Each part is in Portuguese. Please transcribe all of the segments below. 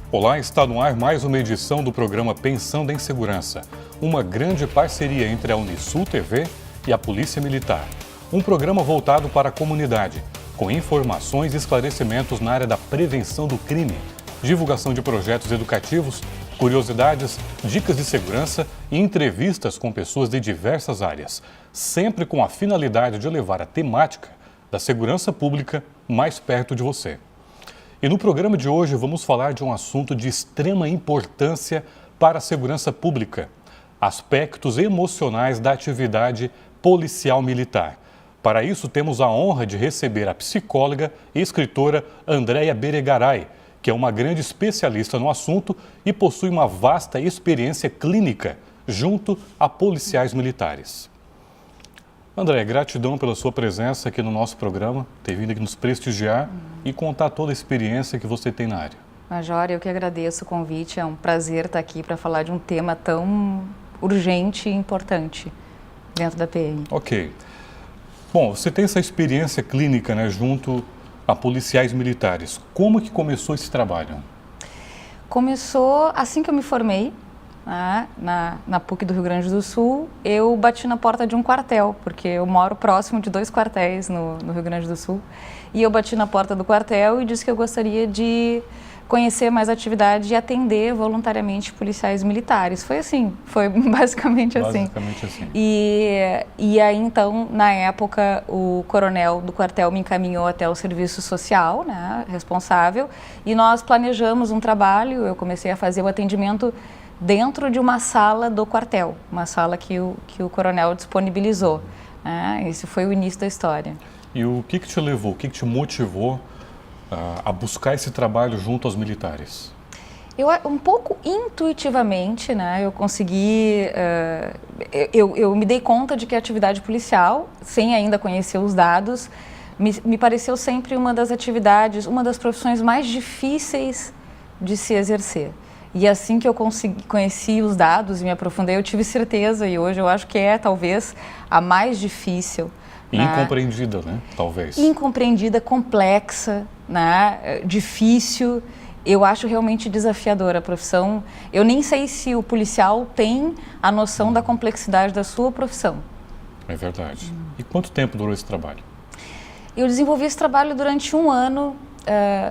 Olá, está no ar mais uma edição do programa Pensando em Segurança, uma grande parceria entre a Unisul TV e a Polícia Militar. Um programa voltado para a comunidade, com informações e esclarecimentos na área da prevenção do crime, divulgação de projetos educativos, curiosidades, dicas de segurança e entrevistas com pessoas de diversas áreas, sempre com a finalidade de levar a temática da segurança pública mais perto de você. E no programa de hoje vamos falar de um assunto de extrema importância para a segurança pública, aspectos emocionais da atividade policial militar. Para isso temos a honra de receber a psicóloga e escritora Andréia Beregaray, que é uma grande especialista no assunto e possui uma vasta experiência clínica junto a policiais militares. André, gratidão pela sua presença aqui no nosso programa, ter vindo aqui nos prestigiar e contar toda a experiência que você tem na área. Major, eu que agradeço o convite, é um prazer estar aqui para falar de um tema tão urgente e importante dentro da PM. Ok. Bom, você tem essa experiência clínica, né, junto a policiais militares. Como que começou esse trabalho? Começou assim que eu me formei, na PUC do Rio Grande do Sul. Eu bati na porta de um quartel, porque eu moro próximo de 2 quartéis no Rio Grande do Sul. E eu bati na porta do quartel e disse que eu gostaria de conhecer mais atividade e atender voluntariamente policiais militares. Foi assim, foi basicamente assim. Basicamente assim. E aí, então, na época, o coronel do quartel me encaminhou até o serviço social, né, responsável, e nós planejamos um trabalho. Eu comecei a fazer o atendimento dentro de uma sala do quartel, uma sala que o coronel disponibilizou. Esse foi o início da história. E o que te levou, o que te motivou a buscar esse trabalho junto aos militares? Eu, um pouco intuitivamente, né, eu consegui, eu me dei conta de que a atividade policial, sem ainda conhecer os dados, me pareceu sempre uma das atividades, uma das profissões mais difíceis de se exercer. E assim que eu conheci os dados e me aprofundei, eu tive certeza, e hoje eu acho que é talvez a mais difícil. E incompreendida, né? Talvez. Incompreendida, complexa, né? Difícil. Eu acho realmente desafiadora a profissão. Eu nem sei se o policial tem a noção da complexidade da sua profissão. É verdade. E quanto tempo durou esse trabalho? Eu desenvolvi esse trabalho durante 1 ano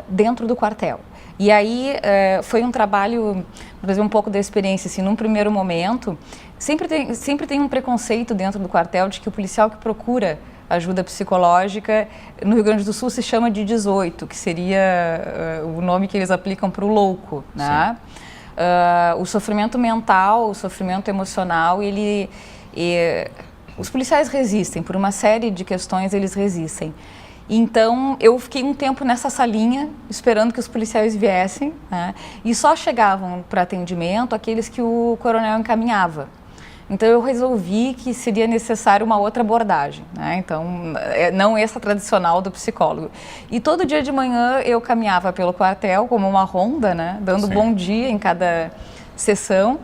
dentro do quartel. E aí foi um trabalho, para dizer um pouco da experiência, assim, num primeiro momento, sempre tem um preconceito dentro do quartel de que o policial que procura ajuda psicológica, no Rio Grande do Sul se chama de 18, que seria o nome que eles aplicam para o louco, né? O sofrimento mental, o sofrimento emocional, os policiais resistem, por uma série de questões eles resistem. Então, eu fiquei um tempo nessa salinha, esperando que os policiais viessem, né? E só chegavam para atendimento aqueles que o coronel encaminhava. Então, eu resolvi que seria necessário uma outra abordagem, né? Então, não essa tradicional do psicólogo. E todo dia de manhã eu caminhava pelo quartel como uma ronda, né? Dando bom dia em cada sessão.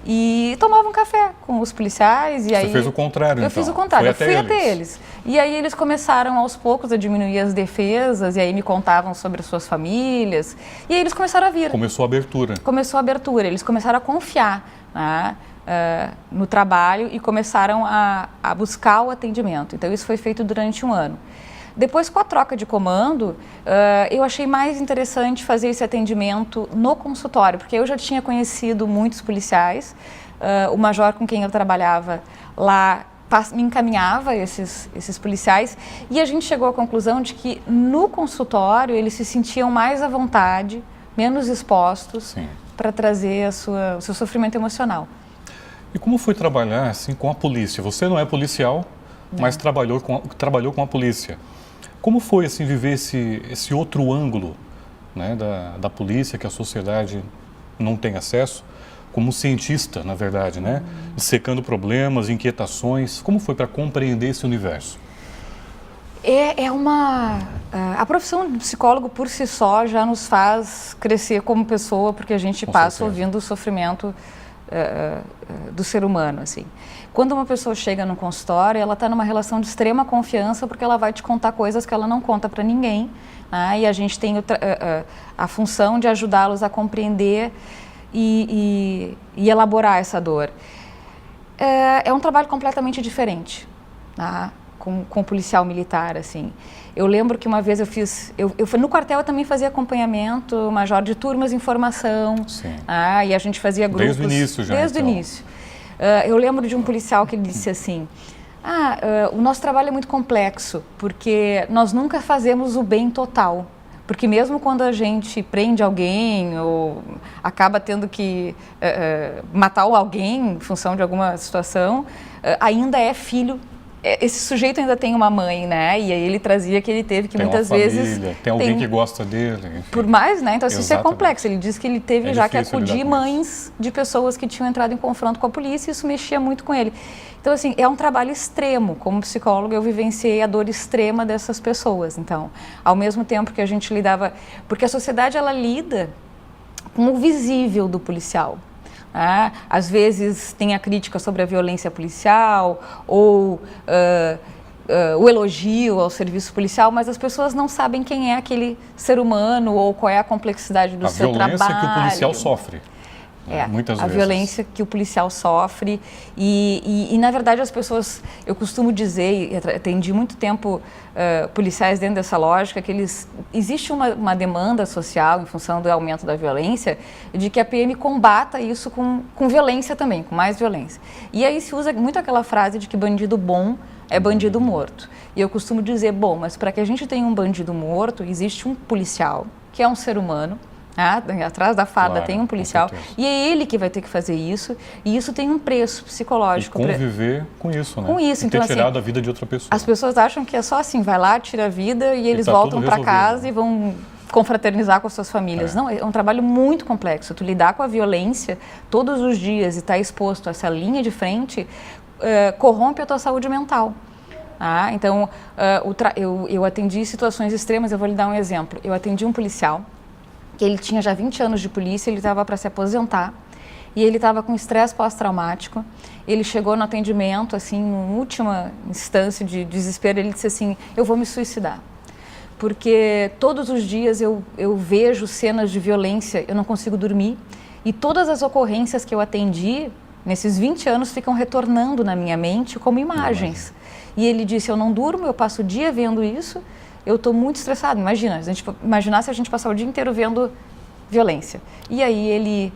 E tomava um café com os policiais. E aí, você fez o contrário, eu então? Fiz o contrário, eu fui até eles. E aí eles começaram aos poucos a diminuir as defesas, e aí me contavam sobre as suas famílias. E aí eles começaram a vir. Começou a abertura. Começou a abertura, eles começaram a confiar, né, no trabalho e começaram a buscar o atendimento. Então isso foi feito durante 1 ano. Depois, com a troca de comando, eu achei mais interessante fazer esse atendimento no consultório, porque eu já tinha conhecido muitos policiais, o major com quem eu trabalhava lá me encaminhava esses policiais, e a gente chegou à conclusão de que no consultório eles se sentiam mais à vontade, menos expostos para trazer o seu sofrimento emocional. E como foi trabalhar assim com a polícia? Você não é policial, mas trabalhou com a polícia. Como foi assim viver esse outro ângulo, né, da polícia que a sociedade não tem acesso, como cientista, na verdade, né, dissecando problemas, inquietações? Como foi para compreender esse universo? A profissão de psicólogo por si só já nos faz crescer como pessoa, porque a gente passa ouvindo o sofrimento do ser humano, assim. Quando uma pessoa chega num consultório, ela está numa relação de extrema confiança porque ela vai te contar coisas que ela não conta para ninguém, né? E a gente tem a função de ajudá-los a compreender e elaborar essa dor. É um trabalho completamente diferente, tá? Com o policial militar, assim. Eu lembro que uma vez no quartel eu também fazia acompanhamento, major de turmas em formação. Sim. E a gente fazia grupos. Desde o início já, Desde então. o início. Eu lembro de um policial que ele disse assim, o nosso trabalho é muito complexo, porque nós nunca fazemos o bem total. Porque mesmo quando a gente prende alguém ou acaba tendo que matar alguém em função de alguma situação, ainda é filho. Esse sujeito ainda tem uma mãe, né? E aí ele trazia que ele teve que tem muitas uma família, vezes... Tem alguém que gosta dele. Enfim. Por mais, né? Então isso é complexo. Ele disse que ele teve já que acudir mães de pessoas que tinham entrado em confronto com a polícia e isso mexia muito com ele. Então, assim, é um trabalho extremo. Como psicóloga, eu vivenciei a dor extrema dessas pessoas. Então, ao mesmo tempo que a gente lidava... Porque a sociedade, ela lida com o visível do policial. Às vezes tem a crítica sobre a violência policial ou o elogio ao serviço policial, mas as pessoas não sabem quem é aquele ser humano ou qual é a complexidade do seu trabalho. A violência que o policial sofre. Muitas vezes. A violência que o policial sofre e, na verdade, as pessoas, eu costumo dizer, e atendi muito tempo policiais dentro dessa lógica, que existe uma demanda social, em função do aumento da violência, de que a PM combata isso com violência também, com mais violência. E aí se usa muito aquela frase de que bandido bom é bandido morto. E eu costumo dizer, mas para que a gente tenha um bandido morto, existe um policial, que é um ser humano, atrás da farda tem um policial e é ele que vai ter que fazer isso e isso tem um preço psicológico. E conviver com isso, né? Com isso. E então, ter tirado assim, a vida de outra pessoa. As pessoas acham que é só assim, vai lá, tira a vida e eles voltam para casa e vão confraternizar com as suas famílias. Não, é um trabalho muito complexo. Tu lidar com a violência todos os dias e estar exposto a essa linha de frente corrompe a tua saúde mental. Então, eu atendi situações extremas, eu vou lhe dar um exemplo. Eu atendi um policial que ele tinha já 20 anos de polícia, ele estava para se aposentar e ele estava com estresse pós-traumático. Ele chegou no atendimento, assim, em última instância de desespero, ele disse assim, eu vou me suicidar, porque todos os dias eu vejo cenas de violência, eu não consigo dormir e todas as ocorrências que eu atendi nesses 20 anos ficam retornando na minha mente como imagens. E ele disse, eu não durmo, eu passo o dia vendo isso, eu estou muito estressado. Imaginar se a gente passar o dia inteiro vendo violência. E aí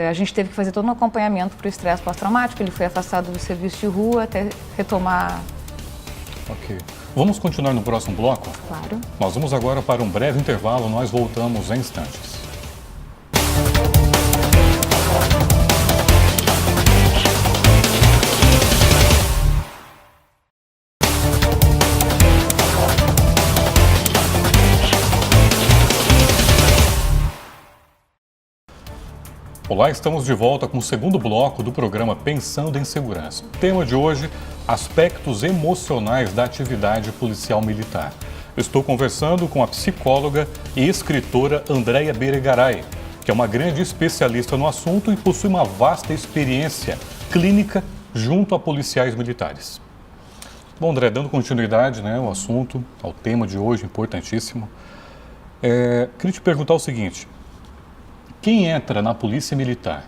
a gente teve que fazer todo um acompanhamento para o estresse pós-traumático, ele foi afastado do serviço de rua até retomar. Ok. Vamos continuar no próximo bloco? Claro. Nós vamos agora para um breve intervalo, nós voltamos em instantes. Olá, estamos de volta com o segundo bloco do programa Pensando em Segurança. O tema de hoje, aspectos emocionais da atividade policial militar. Eu estou conversando com a psicóloga e escritora Andréia Beregaray, que é uma grande especialista no assunto e possui uma vasta experiência clínica junto a policiais militares. Bom, André, dando continuidade ao assunto, ao tema de hoje, importantíssimo, queria te perguntar o seguinte. Quem entra na polícia militar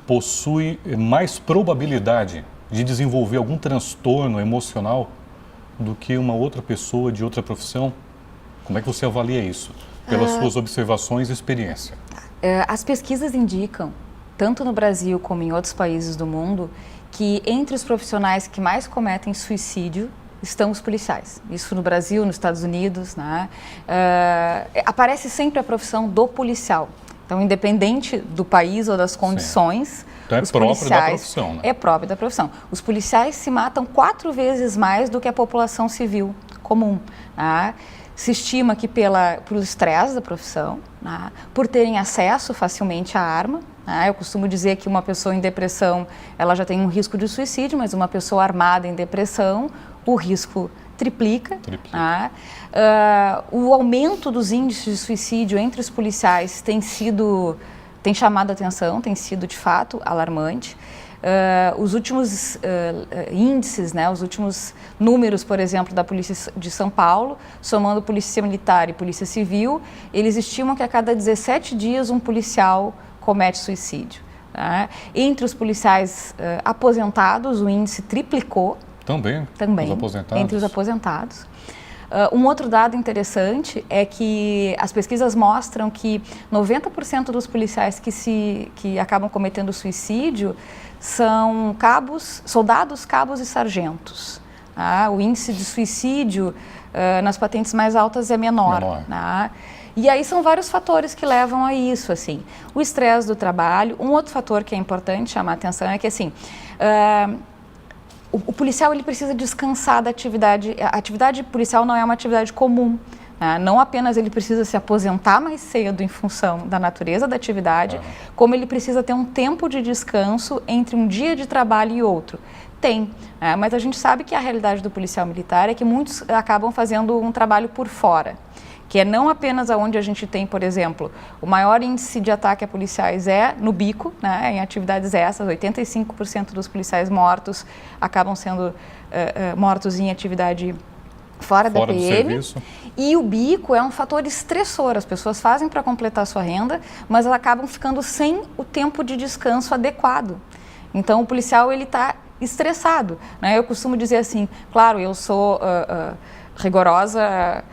possui mais probabilidade de desenvolver algum transtorno emocional do que uma outra pessoa de outra profissão? Como é que você avalia isso, pelas suas observações e experiência? As pesquisas indicam, tanto no Brasil como em outros países do mundo, que entre os profissionais que mais cometem suicídio estão os policiais. Isso no Brasil, nos Estados Unidos, né? Aparece sempre a profissão do policial. Então, independente do país ou das condições, sim. Então é próprio da profissão, né? É próprio da profissão. Os policiais se matam 4 vezes mais do que a população civil comum. Né? Se estima que pelo estresse da profissão, né? Por terem acesso facilmente à arma. Né? Eu costumo dizer que uma pessoa em depressão, ela já tem um risco de suicídio, mas uma pessoa armada em depressão, o risco triplica. Né? O aumento dos índices de suicídio entre os policiais tem sido tem chamado a atenção, tem sido de fato alarmante. Os últimos índices, né, os últimos números, por exemplo, da Polícia de São Paulo, somando Polícia Militar e Polícia Civil, eles estimam que a cada 17 dias um policial comete suicídio. Tá? Entre os policiais aposentados, o índice triplicou. Também, os aposentados. Entre os aposentados. Um outro dado interessante é que as pesquisas mostram que 90% dos policiais que acabam cometendo suicídio são soldados, cabos e sargentos. Tá? O índice de suicídio nas patentes mais altas é menor. Tá? E aí são vários fatores que levam a isso, assim. O estresse do trabalho. Um outro fator que é importante chamar a atenção é que, assim, o policial ele precisa descansar da atividade. A atividade policial não é uma atividade comum. Né? Não apenas ele precisa se aposentar mais cedo em função da natureza da atividade, como ele precisa ter um tempo de descanso entre um dia de trabalho e outro. Tem, mas a gente sabe que a realidade do policial militar é que muitos acabam fazendo um trabalho por fora, que é não apenas onde a gente tem, por exemplo, o maior índice de ataque a policiais é no bico, né, em atividades essas, 85% dos policiais mortos acabam sendo mortos em atividade fora da PM. Do serviço. E o bico é um fator estressor, as pessoas fazem para completar sua renda, mas elas acabam ficando sem o tempo de descanso adequado. Então o policial ele está estressado, né? Eu costumo dizer assim, claro, eu sou rigorosa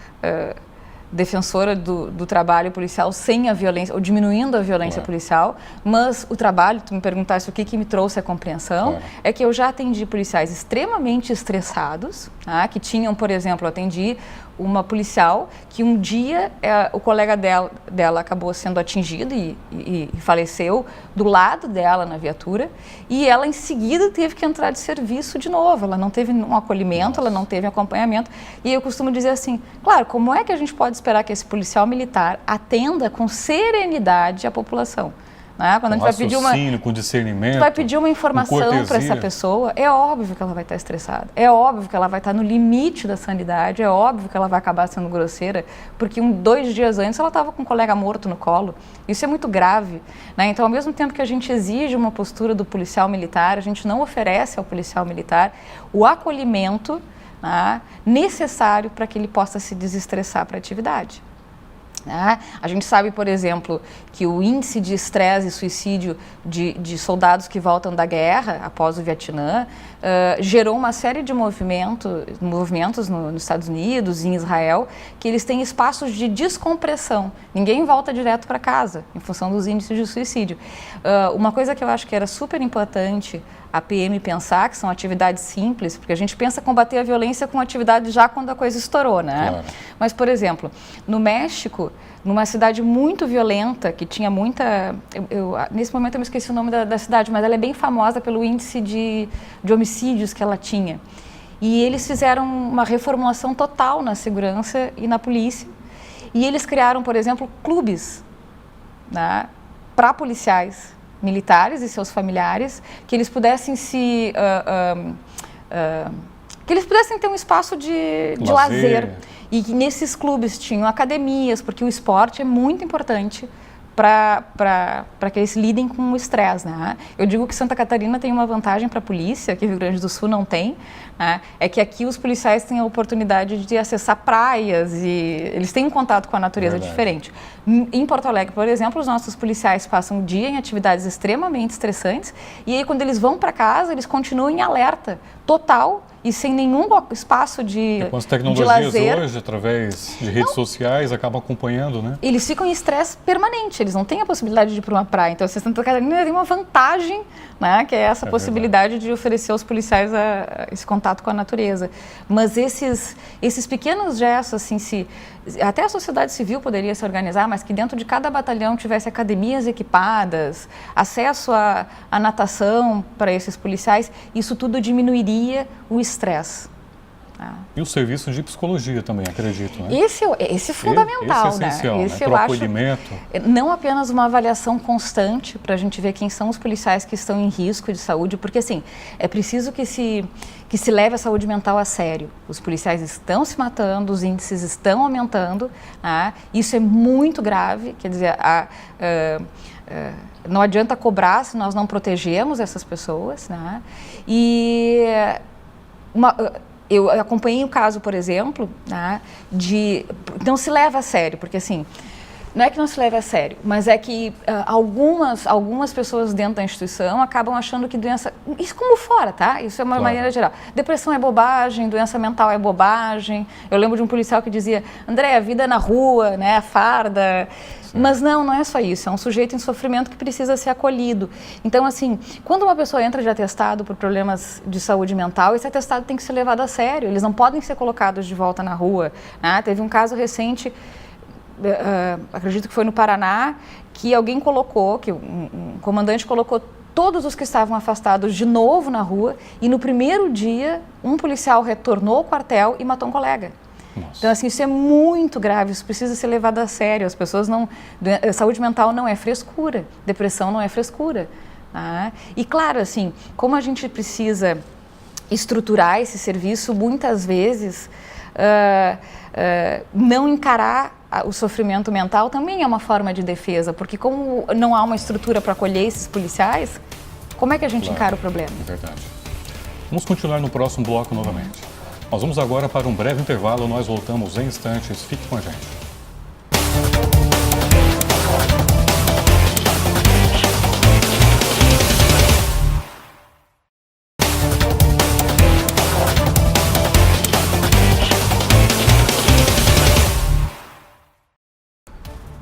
defensora do trabalho policial sem a violência, ou diminuindo a violência policial, mas o trabalho, tu me perguntasse o que me trouxe a compreensão, é que eu já atendi policiais extremamente estressados, tá? Que tinham, por exemplo, atendi uma policial que um dia o colega dela acabou sendo atingido e faleceu do lado dela na viatura, e ela em seguida teve que entrar de serviço de novo, ela não teve um acolhimento, ela não teve acompanhamento, e eu costumo dizer assim, claro, como é que a gente pode esperar que esse policial militar atenda com serenidade a população? Né? Quando a gente vai pedir com discernimento, vai pedir uma informação para essa pessoa, é óbvio que ela vai estar estressada, é óbvio que ela vai estar no limite da sanidade, é óbvio que ela vai acabar sendo grosseira, porque 2 dias antes ela estava com um colega morto no colo. Isso é muito grave. Né? Então, ao mesmo tempo que a gente exige uma postura do policial militar, a gente não oferece ao policial militar o acolhimento, né, necessário para que ele possa se desestressar para a atividade. A gente sabe, por exemplo, que o índice de estresse e suicídio de soldados que voltam da guerra após o Vietnã gerou uma série de movimentos nos Estados Unidos e em Israel, que eles têm espaços de descompressão. Ninguém volta direto para casa em função dos índices de suicídio. Uma coisa que eu acho que era super importante a PM pensar, que são atividades simples, porque a gente pensa combater a violência com atividade já quando a coisa estourou, né? Claro. Mas, por exemplo, no México, numa cidade muito violenta, que tinha muita... nesse momento eu me esqueci o nome da cidade, mas ela é bem famosa pelo índice de homicídios que ela tinha. E eles fizeram uma reformulação total na segurança e na polícia. E eles criaram, por exemplo, clubes, né, para policiais militares e seus familiares, que eles pudessem que eles pudessem ter um espaço de lazer. E que nesses clubes tinham academias, porque o esporte é muito importante para que eles lidem com o estresse, né? Eu digo que Santa Catarina tem uma vantagem para a polícia, que o Rio Grande do Sul não tem, né? É que aqui os policiais têm a oportunidade de acessar praias e eles têm um contato com a natureza diferente. Em Porto Alegre, por exemplo, os nossos policiais passam o dia em atividades extremamente estressantes e aí quando eles vão para casa, eles continuam em alerta total e sem nenhum espaço de lazer. Com as tecnologias hoje, através de redes sociais, acabam acompanhando, né? Eles ficam em estresse permanente, eles não têm a possibilidade de ir para uma praia. Então, a Santa Catarina tem uma vantagem, né, que é essa possibilidade de oferecer aos policiais esse contato com a natureza. Mas esses pequenos gestos, assim, até a sociedade civil poderia se organizar, mas que dentro de cada batalhão tivesse academias equipadas, acesso à natação para esses policiais, isso tudo diminuiria o estresse. E o serviço de psicologia também, acredito, né? Esse é fundamental, esse é essencial, né? Esse eu acho não apenas uma avaliação constante para a gente ver quem são os policiais que estão em risco de saúde, porque assim, é preciso que se leve a saúde mental a sério. Os policiais estão se matando, os índices estão aumentando, né? Isso é muito grave, quer dizer, não adianta cobrar se nós não protegemos essas pessoas, né? E eu acompanhei o caso, por exemplo, né, não se leva a sério, porque assim, não é que não se leve a sério, mas é que algumas pessoas dentro da instituição acabam achando que doença... Isso como fora, tá? Isso é uma maneira geral. Depressão é bobagem, doença mental é bobagem. Eu lembro de um policial que dizia, André, a vida é na rua, né? A farda... Sim. Mas não é só isso. É um sujeito em sofrimento que precisa ser acolhido. Então, assim, quando uma pessoa entra de atestado por problemas de saúde mental, esse atestado tem que ser levado a sério. Eles não podem ser colocados de volta na rua, né? Teve um caso recente... acredito que foi no Paraná, que alguém colocou, que um comandante colocou todos os que estavam afastados de novo na rua e no primeiro dia um policial retornou ao quartel e matou um colega. Nossa. Então, assim, isso é muito grave, isso precisa ser levado a sério. As pessoas não... Saúde mental não é frescura, depressão não é frescura. Tá? E claro, assim, como a gente precisa estruturar esse serviço, muitas vezes não encarar o sofrimento mental também é uma forma de defesa, porque como não há uma estrutura para acolher esses policiais, como é que a gente encara o problema? É verdade. Vamos continuar no próximo bloco novamente. Nós vamos agora para um breve intervalo, nós voltamos em instantes, fique com a gente.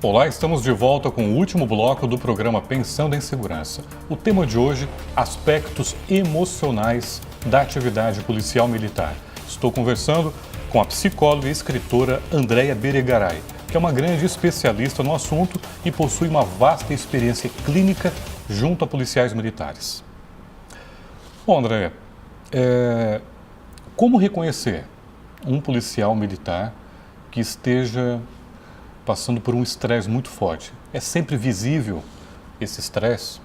Olá, estamos de volta com o último bloco do programa Pensando em Segurança. O tema de hoje, aspectos emocionais da atividade policial militar. Estou conversando com a psicóloga e escritora Andréia Beregaray, que é uma grande especialista no assunto e possui uma vasta experiência clínica junto a policiais militares. Bom, Andréia, como reconhecer um policial militar que esteja passando por um estresse muito forte? É sempre visível esse estresse?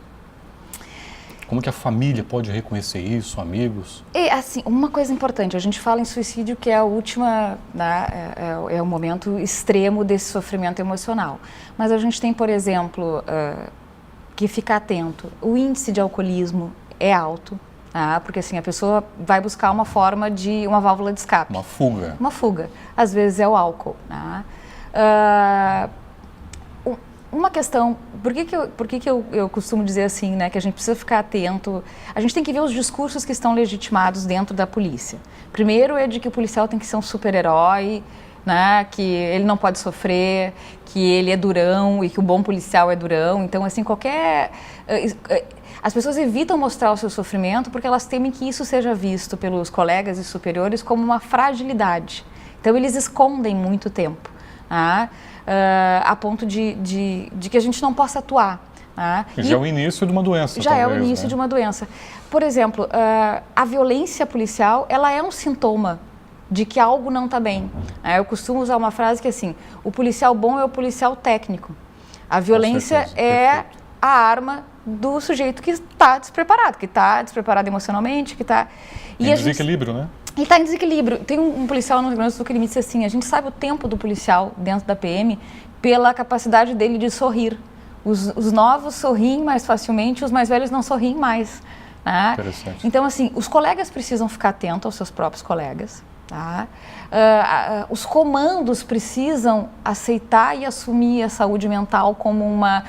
Como que a família pode reconhecer isso, amigos? E assim, uma coisa importante, a gente fala em suicídio que é a última, né, é o momento extremo desse sofrimento emocional. Mas a gente tem, por exemplo, que ficar atento. O índice de alcoolismo é alto, tá? Porque assim, a pessoa vai buscar uma forma de uma válvula de escape. Uma fuga. Uma fuga. Às vezes é o álcool, né? Uma questão, por que eu costumo dizer assim, né, que a gente precisa ficar atento, a gente tem que ver os discursos que estão legitimados dentro da polícia. Primeiro é de que o policial tem que ser um super-herói, né, que ele não pode sofrer, que ele é durão e que o bom policial é durão. Então, assim, as pessoas evitam mostrar o seu sofrimento porque elas temem que isso seja visto pelos colegas e superiores como uma fragilidade. Então, eles escondem muito tempo. A ponto de que a gente não possa atuar. Já é o início de uma doença. Já talvez, é o início, né, de uma doença. Por exemplo, a violência policial, ela é um sintoma de que algo não está bem. Eu costumo usar uma frase que é assim, o policial bom é o policial técnico. A violência é a arma do sujeito que está despreparado emocionalmente, que está... Em desequilíbrio, né? E está em desequilíbrio. Tem um policial no Rio Grande do Sul que ele me disse assim, a gente sabe o tempo do policial dentro da PM pela capacidade dele de sorrir. Os novos sorriem mais facilmente, os mais velhos não sorriem mais. Tá? Interessante. Então, assim, os colegas precisam ficar atentos aos seus próprios colegas. Tá? Os comandos precisam aceitar e assumir a saúde mental como uma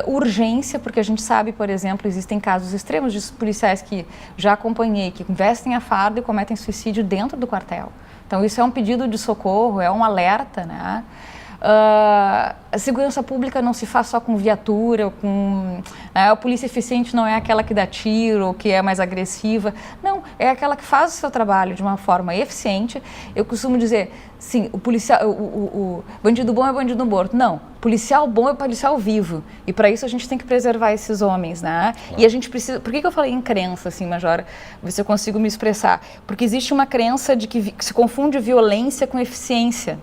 urgência, porque a gente sabe, por exemplo, existem casos extremos de policiais que já acompanhei, que vestem a farda e cometem suicídio dentro do quartel. Então, isso é um pedido de socorro, é um alerta, né? A segurança pública não se faz só com viatura, a polícia eficiente não é aquela que dá tiro, que é mais agressiva, não, é aquela que faz o seu trabalho de uma forma eficiente. Eu costumo dizer, sim, o bandido bom é bandido morto, não, policial bom é policial vivo, e para isso a gente tem que preservar esses homens, né? Claro. E a gente precisa, por que eu falei em crença, assim, Major, ver se eu consigo me expressar, porque existe uma crença de que se confunde violência com eficiência.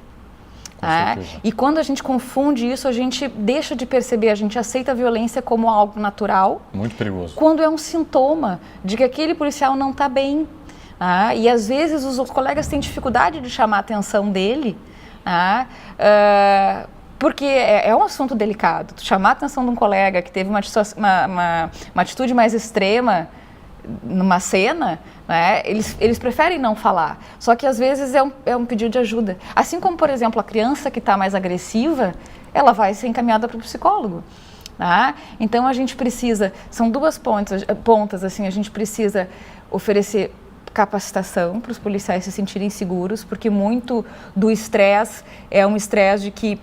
E quando a gente confunde isso, a gente deixa de perceber, a gente aceita a violência como algo natural. Muito perigoso. Quando é um sintoma de que aquele policial não está bem. E às vezes os colegas têm dificuldade de chamar a atenção dele, Porque é um assunto delicado. Tu chamar a atenção de um colega que teve uma atitude mais extrema numa cena, né, eles preferem não falar. Só que às vezes é um pedido de ajuda. Assim como, por exemplo, a criança que está mais agressiva, ela vai ser encaminhada para o psicólogo. Tá? Então a gente precisa, são duas pontas assim, a gente precisa oferecer capacitação para os policiais se sentirem seguros, porque muito do estresse é um estresse de que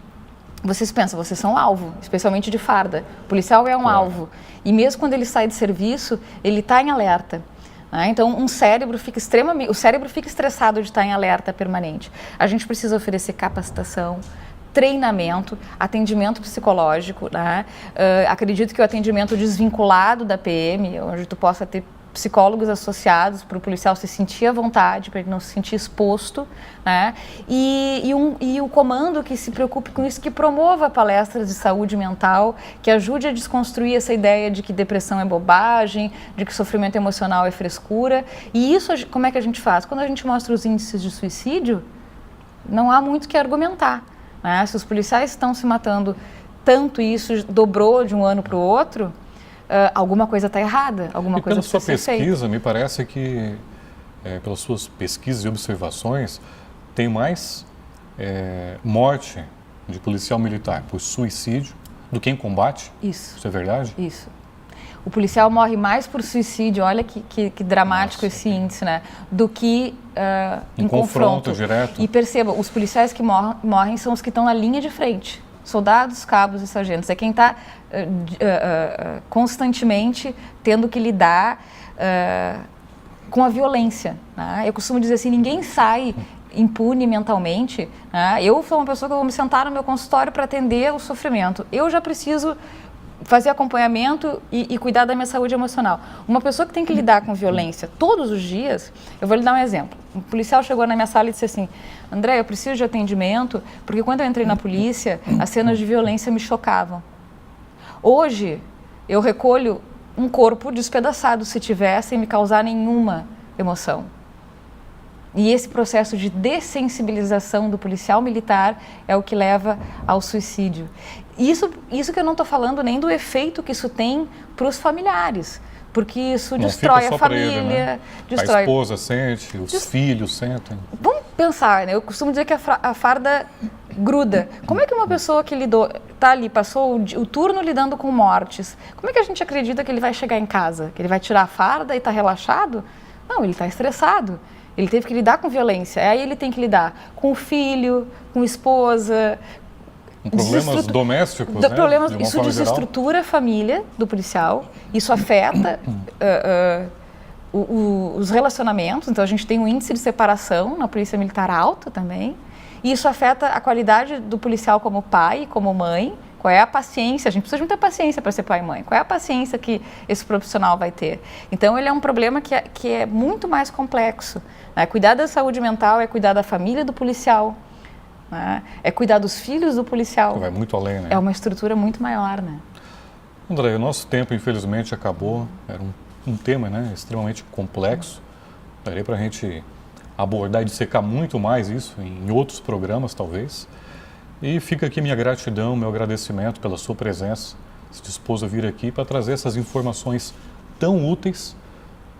vocês pensam, vocês são alvo, especialmente de farda. O policial é um alvo. E mesmo quando ele sai de serviço, ele está em alerta. Né? Então, o cérebro fica estressado de estar em alerta permanente. A gente precisa oferecer capacitação, treinamento, atendimento psicológico. Né? Acredito que o atendimento desvinculado da PM, onde tu possa ter psicólogos associados para o policial se sentir à vontade, para ele não se sentir exposto, né? E o comando que se preocupe com isso, que promova palestras de saúde mental, que ajude a desconstruir essa ideia de que depressão é bobagem, de que sofrimento emocional é frescura. E isso, como é que a gente faz? Quando a gente mostra os índices de suicídio, não há muito o que argumentar. Né? Se os policiais estão se matando tanto e isso dobrou de um ano para o outro, alguma coisa está errada, alguma coisa precisa ser feita. Pela sua pesquisa, me parece que, pelas suas pesquisas e observações, tem mais morte de policial militar por suicídio do que em combate? Isso. É verdade? Isso. O policial morre mais por suicídio, olha que dramático. Nossa, esse índice, né? Do que em confronto direto. E perceba, os policiais que morrem são os que estão na linha de frente. Soldados, cabos e sargentos. É quem está constantemente tendo que lidar com a violência. Né? Eu costumo dizer assim, ninguém sai impune mentalmente. Né? Eu sou uma pessoa que eu vou me sentar no meu consultório para atender o sofrimento. Eu já preciso fazer acompanhamento e cuidar da minha saúde emocional. Uma pessoa que tem que lidar com violência todos os dias, eu vou lhe dar um exemplo. Um policial chegou na minha sala e disse assim, André, eu preciso de atendimento, porque quando eu entrei na polícia, as cenas de violência me chocavam. Hoje, eu recolho um corpo despedaçado, se tiver, sem me causar nenhuma emoção. E esse processo de dessensibilização do policial militar é o que leva ao suicídio. Isso que eu não estou falando nem do efeito que isso tem para os familiares, porque isso não destrói a família, ele, né? destrói... A esposa sente, os filhos sentem. Vamos pensar, né? Eu costumo dizer que a farda gruda. Como é que uma pessoa que está ali, passou o turno lidando com mortes, como é que a gente acredita que ele vai chegar em casa? Que ele vai tirar a farda e está relaxado? Não, ele está estressado. Ele teve que lidar com violência. Aí ele tem que lidar com o filho, com a esposa. Com problemas domésticos, né? Isso desestrutura a família do policial. Isso afeta os relacionamentos. Então, a gente tem um índice de separação na polícia militar alto também. E isso afeta a qualidade do policial como pai, como mãe. Qual é a paciência? A gente precisa de muita paciência para ser pai e mãe. Qual é a paciência que esse profissional vai ter? Então, ele é um problema que é muito mais complexo. Né? Cuidar da saúde mental é cuidar da família do policial, né? É cuidar dos filhos do policial. Vai muito além, né? É uma estrutura muito maior, né? André, o nosso tempo, infelizmente, acabou. Era um tema, né, extremamente complexo. Daria para a gente abordar e dissecar muito mais isso em outros programas, talvez. E fica aqui minha gratidão, meu agradecimento pela sua presença, se dispôs a vir aqui para trazer essas informações tão úteis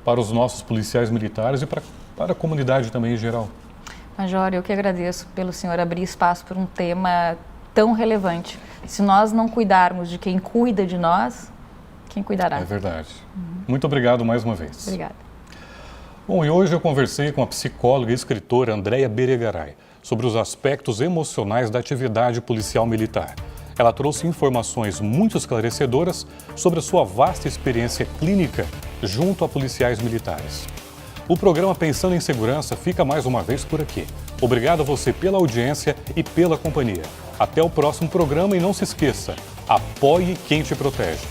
para os nossos policiais militares e para a comunidade também em geral. Major, eu que agradeço pelo senhor abrir espaço para um tema tão relevante. Se nós não cuidarmos de quem cuida de nós, quem cuidará? É verdade. Muito obrigado mais uma vez. Obrigada. Bom, e hoje eu conversei com a psicóloga e escritora Andréia Beregaray sobre os aspectos emocionais da atividade policial militar. Ela trouxe informações muito esclarecedoras sobre a sua vasta experiência clínica junto a policiais militares. O programa Pensando em Segurança fica mais uma vez por aqui. Obrigado a você pela audiência e pela companhia. Até o próximo programa e não se esqueça, apoie quem te protege.